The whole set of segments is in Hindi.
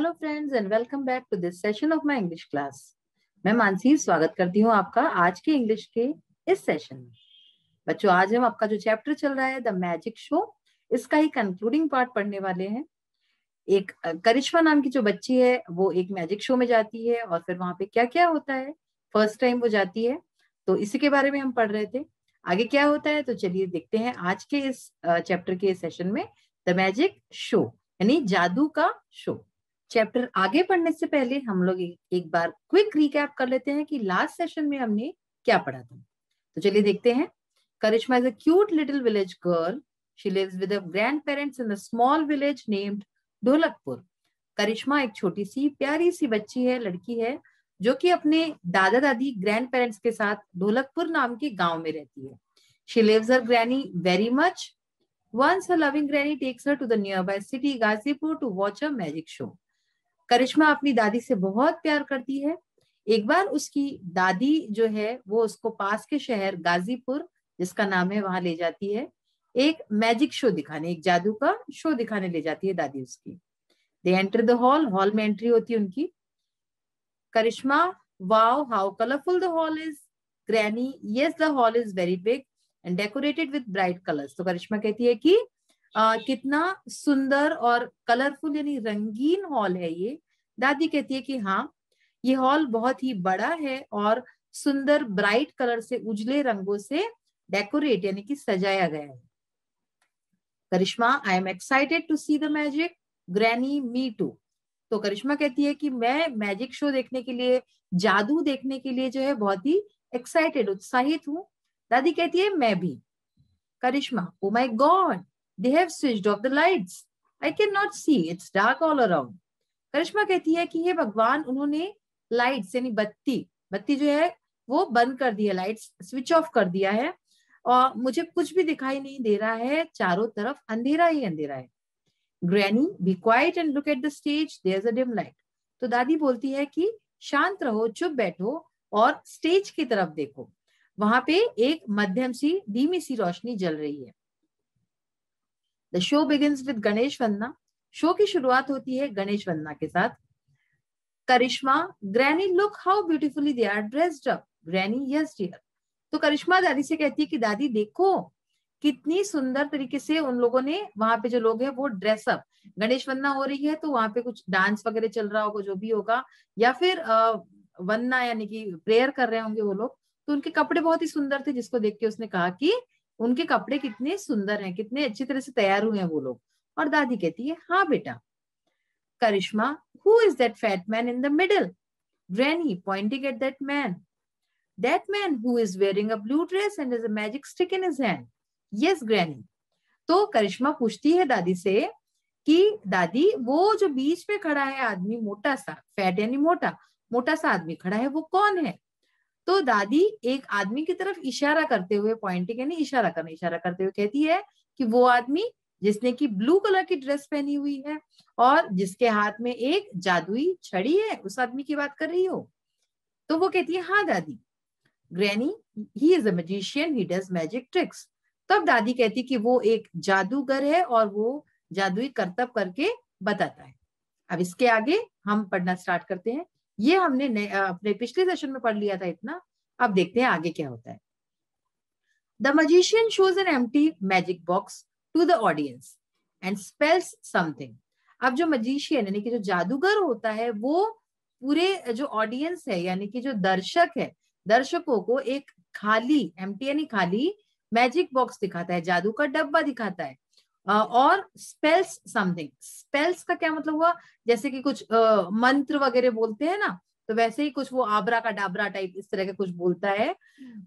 Hello friends and welcome back to this session of my English class. मैं मानसी स्वागत करती हूँ आपका आज के इंग्लिश के इस सेशन में। बच्चों, आज हम आपका जो चैप्टर चल रहा है द मैजिक शो, इसका ही कंक्लूडिंग पार्ट पढ़ने वाले हैं। एक करिश्मा नाम की जो बच्ची है वो एक मैजिक शो में जाती है और फिर वहां पे क्या क्या होता है, फर्स्ट टाइम वो जाती है, तो इसी के बारे में हम पढ़ रहे थे। आगे क्या होता है तो चलिए देखते हैं आज के इस चैप्टर के सेशन में, द मैजिक शो यानी जादू का शो। चैप्टर आगे पढ़ने से पहले हम लोग एक बार क्विक रिकैप कर लेते हैं कि लास्ट सेशन में हमने क्या पढ़ा था। तो चलिए देखते हैं। Karishma is a cute little village girl. She lives with her grandparents in a small village named Dholakpur. Karishma एक छोटी सी प्यारी सी बच्ची है, लड़की है, जो कि अपने दादा दादी ग्रैंड पेरेंट्स के साथ ढोलकपुर नाम के गांव में रहती है. She loves her granny very much. Once her loving granny takes her to the nearby city Gazipur to watch a magic show. करिश्मा अपनी दादी से बहुत प्यार करती है. एक बार उसकी दादी जो है वो उसको पास के शहर गाजीपुर, जिसका नाम है, वहां ले जाती है एक मैजिक शो दिखाने, एक जादू का शो दिखाने ले जाती है दादी उसकी. They enter the hall. Hall में एंट्री होती है उनकी. Karishma, wow how colourful the hall is. Granny, yes the hall is very big and decorated with bright colours. तो करिश्मा कहती है कि कितना सुंदर और कलरफुल यानी रंगीन हॉल है ये. दादी कहती है कि हाँ, ये हॉल बहुत ही बड़ा है और सुंदर ब्राइट कलर से, उजले रंगों से डेकोरेट यानी कि सजाया गया है. Karishma, I am excited to see the magic. Granny, me too. तो करिश्मा कहती है कि मैं मैजिक शो देखने के लिए, जादू देखने के लिए जो है बहुत ही एक्साइटेड, उत्साहित हूँ. दादी कहती है मैं भी. Karishma, oh my God, they have switched off the lights. I cannot see. It's dark all around. करिश्मा कहती है कि हे भगवान, उन्होंने लाइट्स यानी बत्ती जो है वो बंद कर दी है, लाइट्स स्विच ऑफ कर दिया है और मुझे कुछ भी दिखाई नहीं दे रहा है, चारों तरफ अंधेरा ही अंधेरा है. Granny, be quiet and look at the stage, there is a dim light. तो दादी बोलती है कि शांत रहो, चुप बैठो और स्टेज की तरफ देखो, वहां पे एक मध्यम सी धीमी सी रोशनी जल रही है. The show begins with Ganesh Vandana. Show की शुरुआत होती है गणेश वंदना के साथ. Karishma, granny look how beautifully they are dressed up. Granny, yes dear. तो करिश्मा दादी से कहती है कि दादी देखो कितनी सुंदर तरीके से उन लोगों ने, वहां पे जो लोग हैं वो ड्रेसअप, गणेश वंदना हो रही है तो वहां पे कुछ डांस वगैरह चल रहा होगा, जो भी होगा, या फिर वंदना यानी कि प्रेयर कर रहे होंगे वो लोग. तो उनके कपड़े बहुत ही सुंदर थे, जिसको देख के उसने कहा कि उनके कपड़े कितने सुंदर हैं, कितने अच्छी तरह से तैयार हुए हैं वो लोग. और दादी कहती है हाँ बेटा. Karishma, who is that fat man in the middle. Granny, pointing at that man. That man who is wearing a blue dress and has a magic stick in his hand. Yes granny. तो करिश्मा पूछती है दादी से कि दादी, वो जो बीच में खड़ा है आदमी, मोटा सा, फैट यानी मोटा, मोटा सा आदमी खड़ा है, वो कौन है. तो दादी एक आदमी की तरफ इशारा करते हुए, पॉइंटिंग यानी इशारा करना, इशारा करते हुए कहती है कि वो आदमी जिसने की ब्लू कलर की ड्रेस पहनी हुई है और जिसके हाथ में एक जादुई छड़ी है, उस आदमी की बात कर रही हो. तो वो कहती है हाँ दादी. Granny, he is a magician, he does magic tricks. तब दादी कहती कि वो एक जादूगर है और वो जादुई करतब करके बताता है. अब इसके आगे हम पढ़ना स्टार्ट करते हैं. ये हमने अपने पिछले सेशन में पढ़ लिया था इतना. अब देखते हैं आगे क्या होता है. The magician shows an empty magic box to the audience and spells something. अब जो मजिशियन यानी कि जो जादूगर होता है, वो पूरे जो ऑडियंस है यानी कि जो दर्शक है, दर्शकों को एक खाली, एम्प्टी यानी खाली मैजिक बॉक्स दिखाता है, जादू का डब्बा दिखाता है. और स्पेल्स समथिंग. स्पेल्स का क्या मतलब हुआ, जैसे कि कुछ मंत्र वगैरह बोलते हैं ना, तो वैसे ही कुछ वो आबरा का डाबरा टाइप इस तरह के कुछ बोलता है.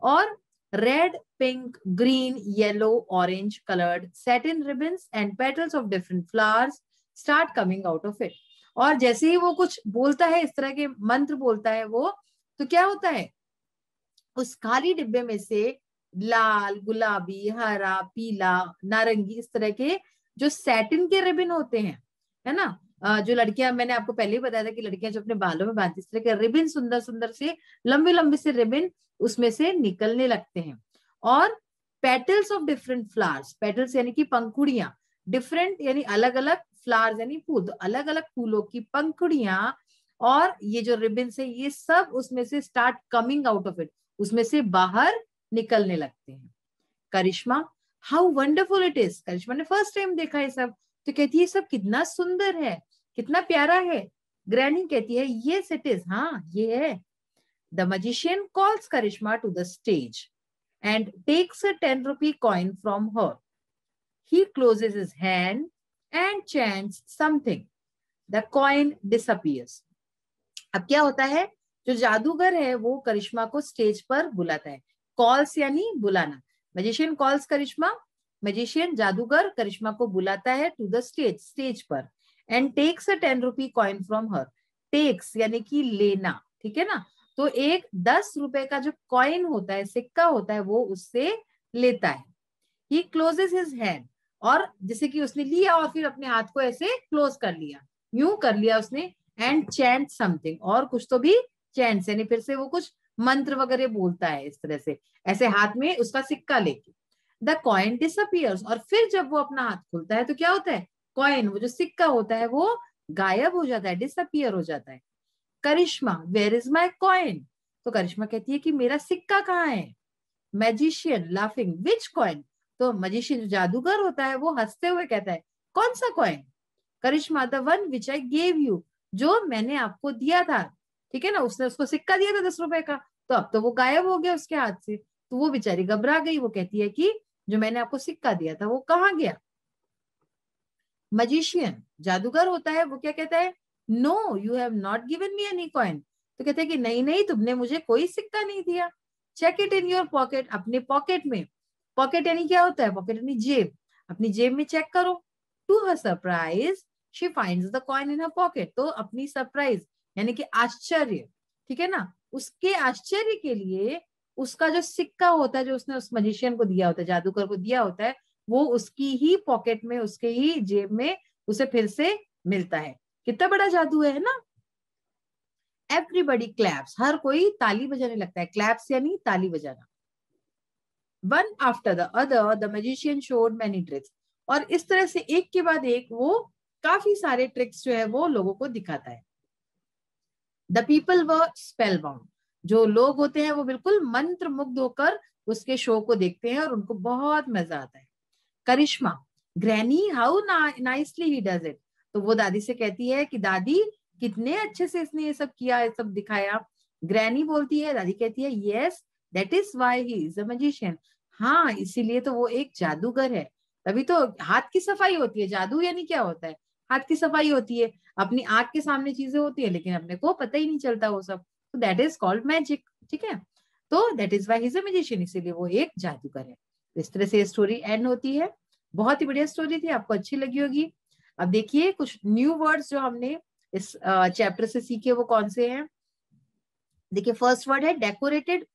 और red, pink, green, yellow, orange coloured satin ribbons and petals of different flowers start coming out of it. और जैसे ही वो कुछ बोलता है, इस तरह के मंत्र बोलता है वो, तो क्या होता है, उस खाली डिब्बे में से लाल, गुलाबी, हरा, पीला, नारंगी, इस तरह के जो सैटिन के रिबन होते हैं, है ना, जो लड़कियां, मैंने आपको पहले ही बताया था कि लड़कियां जो अपने बालों में बांधती, इस तरह के रिबन, सुंदर सुंदर से लंबे लंबे से रिबन उसमें से निकलने लगते हैं. और petals of different flowers, petals यानी कि पंखुड़ियां, डिफरेंट यानी अलग अलग, फ्लावर्स यानी फूल, तो अलग अलग फूलों की पंखुड़ियां और ये जो रिबन्स है ये सब उसमें से start coming out of it, उसमें से बाहर निकलने लगते हैं। करिश्मा, हाउ वंडरफुल इट इज, करिश्मा ने फर्स्ट टाइम देखा ये सब, तो कहती है सब कितना सुंदर है, कितना प्यारा है। ग्रैनी कहती है यस इट इज, हाँ ये है। The magician calls Karishma to the stage and takes a 10 rupee coin from her. He closes his hand and chants something. The coin disappears. अब क्या होता है, जो जादूगर है वो करिश्मा को स्टेज पर बुलाता है। कॉल्स यानी बुलाना, मैजिशियन कॉल्स करिश्मा, मैजिशियन जादूगर करिश्मा को बुलाता है टू द स्टेज, स्टेज पर, and takes a 10 rupee coin from her. Takes यानी कि लेना, ठीक है ना, तो एक 10 रुपए का जो कॉइन होता है, सिक्का होता है, वो उससे लेता है। He closes his hand, और जैसे कि उसने लिया और फिर अपने हाथ को ऐसे क्लोज कर लिया, यूं कर लिया उसने, एंड चैंट समथिंग, और कुछ तो भी चैंट यानी फिर से वो कुछ मंत्र वगैरह बोलता है इस तरह से, ऐसे हाथ में उसका सिक्का लेके। द कॉइन डिसअपियर्स, और फिर जब वो अपना हाथ खुलता है तो क्या होता है, कॉइन वो जो सिक्का होता है वो गायब हो जाता है, डिसअपियर हो जाता है। करिश्मा, वेयर इज माई कॉइन, तो करिश्मा कहती है कि मेरा सिक्का कहाँ है। मैजिशियन लाफिंग, विच कॉइन, तो मैजिशियन जो जादूगर होता है वो हंसते हुए कहता है कौन सा coin. Karishma, the one which I gave you, जो मैंने आपको दिया था, ठीक है ना, उसने उसको सिक्का दिया था 10 रुपए का, तो अब तो वो गायब हो गया उसके हाथ से, तो वो बेचारी घबरा गई, वो कहती है कि जो मैंने आपको सिक्का दिया था वो कहाँ गया। मैजिशियन जादूगर होता है वो क्या कहता है, no you have not given me any coin, तो कहते हैं कि नहीं नहीं तुमने मुझे कोई सिक्का नहीं दिया। Check it in your pocket, अपने पॉकेट में, पॉकेट यानी क्या होता है, पॉकेट यानी जेब, अपनी जेब में चेक करो। To her surprise she finds the coin in her pocket, तो अपनी सरप्राइज यानी कि आश्चर्य, ठीक है ना, उसके आश्चर्य के लिए उसका जो सिक्का होता है जो उसने उस मैजिशियन को दिया होता है, जादूगर को दिया होता है, वो उसकी ही पॉकेट में, उसके ही जेब में उसे फिर से मिलता है। कितना बड़ा जादू है ना। एवरीबडी क्लैप्स, हर कोई ताली बजाने लगता है, क्लैप्स यानी ताली बजाना। One after the other the magician showed many tricks, और इस तरह से एक के बाद एक वो काफी सारे ट्रिक्स जो है वो लोगों को दिखाता है। The people were spell bound, जो लोग होते हैं वो बिल्कुल मंत्र मुग्ध होकर उसके शो को देखते हैं और उनको बहुत मजा आता है। Karishma, granny how nicely he does it, तो वो दादी से कहती है कि दादी कितने अच्छे से इसने ये सब किया, ये सब दिखाया। ग्रैनी बोलती है, दादी कहती है yes that is why he is a magician, हाँ इसीलिए तो वो एक जादूगर है। तभी तो हाथ की सफाई होती है, जादू यानी क्या होता है, हाथ की सफाई होती है, अपनी आंख के सामने चीजें होती है लेकिन अपने को पता ही नहीं चलता वो सब, तो दैट इज कॉल्ड मैजिक, ठीक है, तो that is why he is a magician, इसीलिए वो एक जादूगर है। इस तरह से स्टोरी एंड होती है। बहुत ही बढ़िया स्टोरी थी, आपको अच्छी लगी होगी। अब देखिए कुछ न्यू वर्ड्स जो हमने इस चैप्टर से सीखे वो कौन से हैं। देखिए फर्स्ट वर्ड है डेकोरेटेड।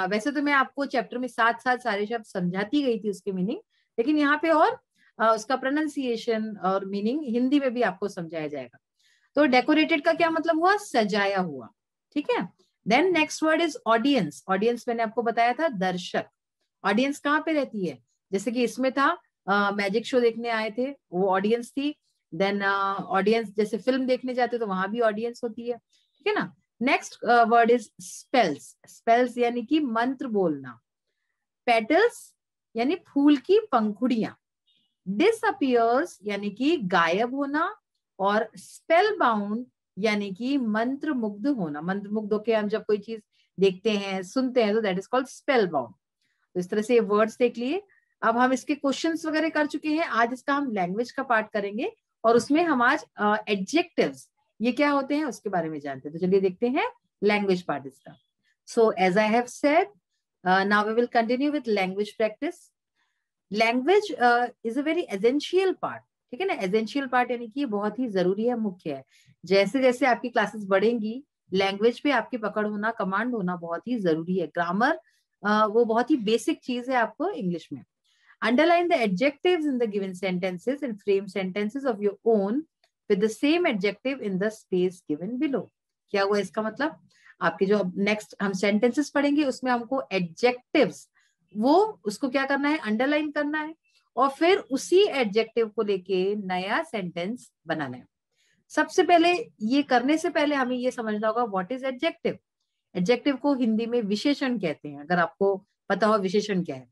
वैसे तो मैं आपको चैप्टर में साथ साथ सारे शब्द समझाती गई थी उसके मीनिंग, लेकिन यहाँ पे और उसका प्रोनाउंसिएशन और मीनिंग हिंदी में भी आपको समझाया जाएगा। तो डेकोरेटेड का क्या मतलब हुआ, सजाया हुआ, ठीक है। Then next word is audience. Audience मैंने आपको बताया था दर्शक। ऑडियंस कहाँ पे रहती है, जैसे कि इसमें था मैजिक शो देखने आए थे वो ऑडियंस थी। देन ऑडियंस जैसे फिल्म देखने जाते तो वहां भी ऑडियंस होती है, ठीक है ना। Next word is spells. Spells यानी कि मंत्र बोलना। पेटल्स यानी फूल की पंखुड़ियां। डिसअपियर्स यानी कि गायब होना, और स्पेल बाउंड यानी कि मंत्र मुग्ध होना। मंत्र मुग्ध होकर हम जब कोई चीज देखते हैं सुनते हैं तो that is called spell bound. तो इस तरह से ये वर्ड्स देख लिए। अब हम इसके क्वेश्चंस वगैरह कर चुके हैं, आज इसका हम लैंग्वेज का पार्ट करेंगे और उसमें हम आज एडजेक्टिव्स ये क्या होते हैं उसके बारे में जानते हैं। तो चलिए देखते हैं लैंग्वेज पार्ट इसका। So as I have said now we will continue with language practice. Language is a very essential part, ठीक है ना। एसेंशियल पार्ट यानी कि बहुत ही जरूरी है, मुख्य है। जैसे जैसे आपकी क्लासेस बढ़ेंगी लैंग्वेज पे आपकी पकड़ होना, कमांड होना बहुत ही जरूरी है। ग्रामर वो बहुत ही बेसिक चीज है आपको इंग्लिश में। Underline the adjectives in the given sentences and frame sentences of your own with the same adjective in the space given below. क्या हुआ इसका मतलब, आपके जो नेक्स्ट हम सेंटेंसेस पढ़ेंगे उसमें हमको एडजेक्टिव्स वो उसको क्या करना है, अंडरलाइन करना है, और फिर उसी एडजेक्टिव को लेके नया सेंटेंस बनाना है। सबसे पहले ये करने से पहले हमें ये समझना होगा व्हाट इज एडजेक्टिव। एडजेक्टिव को हिंदी में विशेषण कहते हैं, अगर आपको पता हो विशेषण क्या है।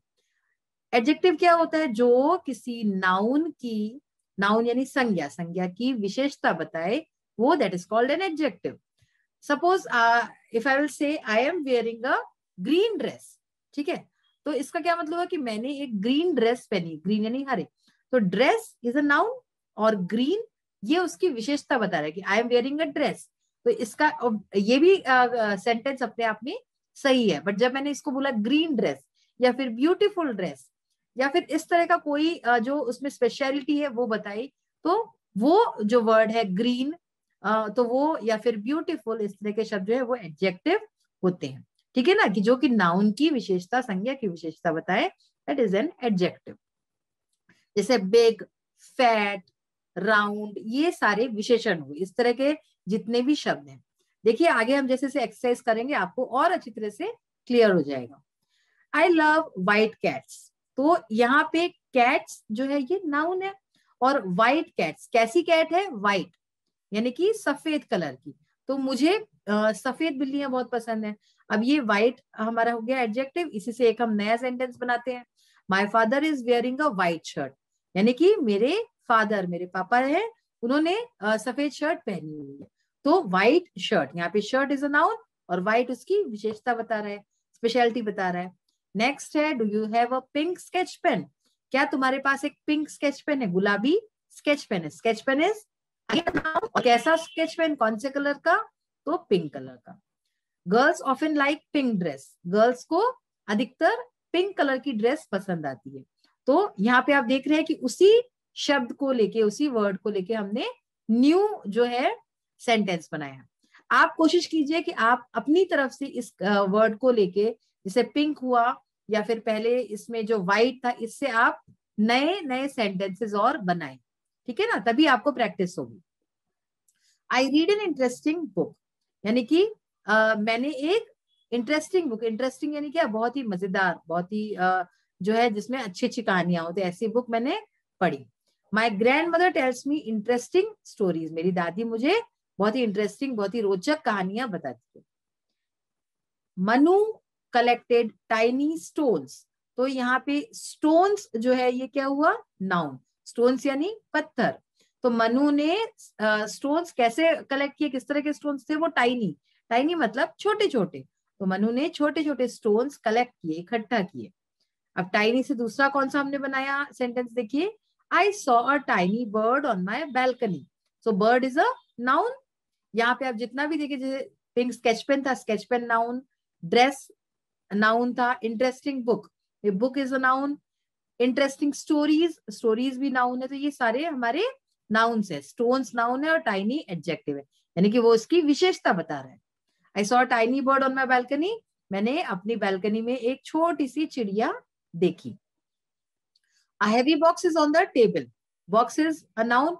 एडजेक्टिव क्या होता है? जो किसी नाउन की, नाउन यानी संज्ञा, संज्ञा की विशेषता बताए, वो that is called an adjective. Suppose if I will say I am wearing a green dress, ठीक है, तो इसका क्या मतलब है कि मैंने एक ग्रीन ड्रेस पहनी, ग्रीन यानी हरे, तो ड्रेस इज अ नाउन और ग्रीन ये उसकी विशेषता बता रहा है कि I am wearing a dress. तो इसका ये भी सेंटेंस अपने आप में सही है, बट जब मैंने इसको बोला ग्रीन ड्रेस या फिर ब्यूटीफुल ड्रेस या फिर इस तरह का कोई जो उसमें स्पेशलिटी है वो बताई, तो वो जो वर्ड है ग्रीन तो वो या फिर ब्यूटीफुल, इस तरह के शब्द जो है वो एडजेक्टिव होते हैं। ठीक है ना, कि जो कि नाउन की विशेषता, संज्ञा की विशेषता बताए, दैट इज एन एडजेक्टिव। जैसे बिग, फैट, राउंड, ये सारे विशेषण हुए। इस तरह के जितने भी शब्द हैं, देखिए आगे हम जैसे से एक्सरसाइज करेंगे आपको और अच्छी तरह से क्लियर हो जाएगा। आई लव व्हाइट कैट्स, तो यहाँ पे कैट्स जो है ये नाउन है, और व्हाइट कैट्स, कैसी कैट है? व्हाइट यानी कि सफेद कलर की। तो मुझे सफेद बिल्लियां बहुत पसंद है। अब ये व्हाइट हमारा हो गया एडजेक्टिव, इसी से एक हम नया सेंटेंस बनाते हैं। My father is wearing a white shirt, यानी कि मेरे फादर, मेरे पापा है, उन्होंने सफेद शर्ट पहनी हुई है। तो व्हाइट शर्ट, यहाँ पे शर्ट इज अ नाउन और व्हाइट उसकी विशेषता बता रहा है, स्पेशलिटी बता रहा है। नेक्स्ट है do you have a pink sketch pen, क्या तुम्हारे पास एक पिंक स्केच पेन है? गुलाबी स्केच पेन है, स्केच पेन इज और कैसा स्केच पेन, कौन से कलर का? तो पिंक कलर का। Girls often like pink dress, girls को अधिकतर पिंक कलर की ड्रेस पसंद आती है। तो यहाँ पे आप देख रहे हैं कि उसी शब्द को लेके, उसी वर्ड को लेके हमने न्यू जो है सेंटेंस बनाया। आप कोशिश कीजिए कि आप अपनी तरफ से इस वर्ड को लेके, जैसे पिंक हुआ या फिर पहले इसमें जो व्हाइट था, इससे आप नए नए सेंटेंसेस और बनाएं। ठीक है ना, तभी आपको प्रैक्टिस होगी। I read an interesting book, यानी कि मैंने एक इंटरेस्टिंग बुक, इंटरेस्टिंग यानी क्या? बहुत ही मजेदार, बहुत ही जो है जिसमें अच्छी अच्छी कहानियां होती है, ऐसी बुक मैंने पढ़ी। My grand mother tells me interesting stories, मेरी दादी मुझे बहुत ही इंटरेस्टिंग, बहुत ही रोचक कहानियां बताती है। मनु कलेक्टेड टाइनी स्टोन्स, तो यहाँ पे स्टोन्स जो है ये क्या हुआ? नाउन। स्टोन्स यानी पत्थर। तो मनु ने स्टोन्स कैसे कलेक्ट किए, किस तरह के स्टोन्स थे वो? टाइनी, टाइनी मतलब छोटे छोटे। तो मनु ने छोटे छोटे स्टोन्स कलेक्ट किए, इकट्ठा किए। अब टाइनी से दूसरा कौन सा हमने बनाया सेंटेंस देखिए, I saw a tiny bird on my balcony. So bird is a noun. यहाँ पे आप जितना भी देखिए, जैसे पिंक स्केच पेन था, sketch pen noun, dress noun था, interesting book, book is a noun, interesting stories, stories भी नाउन है। तो ये सारे हमारे नाउन है। स्टोन्स नाउन है और टाइनी एडजेक्टिव है, यानी कि वो इसकी विशेषता बता रहा है। I saw tiny bird on my balcony, मैंने अपनी बैल्कनी में एक छोटी सी चिड़िया देखी। A heavy box is on the table, box is a noun.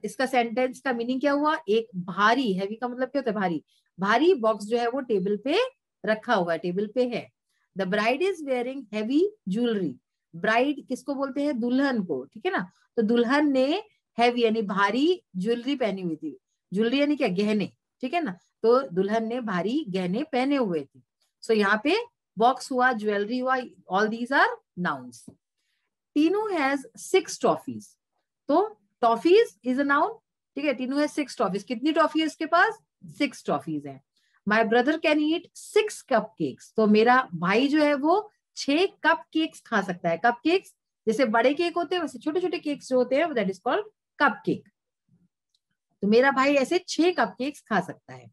इसका सेंटेंस का मीनिंग क्या हुआ? एक भारी, हैवी का मतलब क्या होता है? भारी, भारी बॉक्स जो है वो टेबल पे रखा हुआ है, टेबल पे है। The bride is wearing heavy jewellery, bride किसको बोलते हैं? दुल्हन को, ठीक है ना। तो दुल्हन ने हैवी यानी भारी ज्वेलरी पहनी हुई थी, ज्वेलरी यानी क्या? गहने, ठीक है ना। तो दुल्हन ने भारी गहने पहने हुए थे। सो यहाँ पे बॉक्स हुआ, ज्वेलरी हुआ, all these are nouns. Tinu has 6 toffees, तो टॉफीज इज अ नाउन, ठीक है। टीनू हैज 6 टॉफीज, कितनी टॉफी है उसके पास? 6 टॉफीज है। My brother can eat 6 cupcakes, तो मेरा भाई जो है वो 6 कप केक्स खा सकता है। कप केक्स जैसे बड़े केक होते हैं, वैसे छोटे छोटे केक्स जो होते हैं that is called cup cake. तो मेरा भाई ऐसे 6 कप केक्स खा सकता है।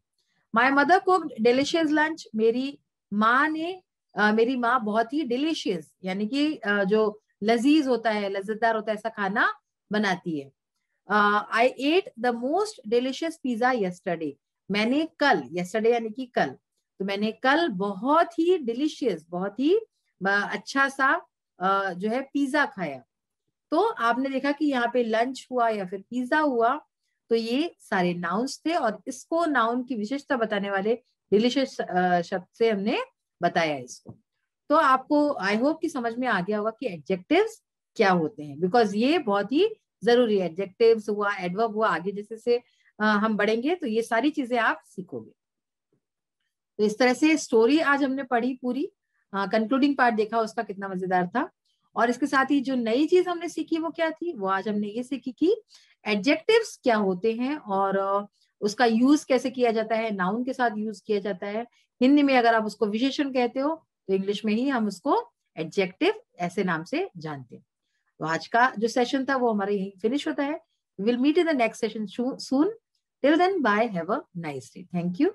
My mother cooked delicious lunch, मेरी माँ ने मेरी माँ बहुत ही डिलिशियस यानी कि जो लजीज होता है, लज्जतदार होता है, ऐसा खाना बनाती है। I ate the most delicious pizza yesterday, मैंने कल, यस्टरडे यानी कि कल, तो मैंने कल बहुत ही डिलिशियस, बहुत ही अच्छा सा जो है पिज्जा खाया। तो आपने देखा कि यहाँ पे लंच हुआ या फिर पिज्जा हुआ, तो ये सारे नाउन्स थे और इसको नाउन की विशेषता बताने वाले डिलिशियस शब्द से हमने बताया इसको। तो आपको आई होप कि समझ में आ गया होगा कि एडजेक्टिव्स क्या होते हैं, बिकॉज ये बहुत ही जरूरी है। एडजेक्टिव्स हुआ, एडवर्ब हुआ, आगे जैसे से हम बढ़ेंगे तो ये सारी चीजें आप सीखोगे। तो इस तरह से स्टोरी आज हमने पढ़ी पूरी, कंक्लूडिंग पार्ट देखा उसका कितना मजेदार था। और इसके साथ ही जो नई चीज हमने सीखी वो क्या थी, वो आज हमने ये सीखी कि एडजेक्टिव्स क्या होते हैं और उसका यूज कैसे किया जाता है, नाउन के साथ यूज किया जाता है। हिंदी में अगर आप उसको विशेषण कहते हो तो इंग्लिश में ही हम उसको एडजेक्टिव ऐसे नाम से जानते हैं। तो आज का जो सेशन था वो हमारे यही फिनिश होता है। Will meet in the next session soon. Till then bye, have a nice day, thank you.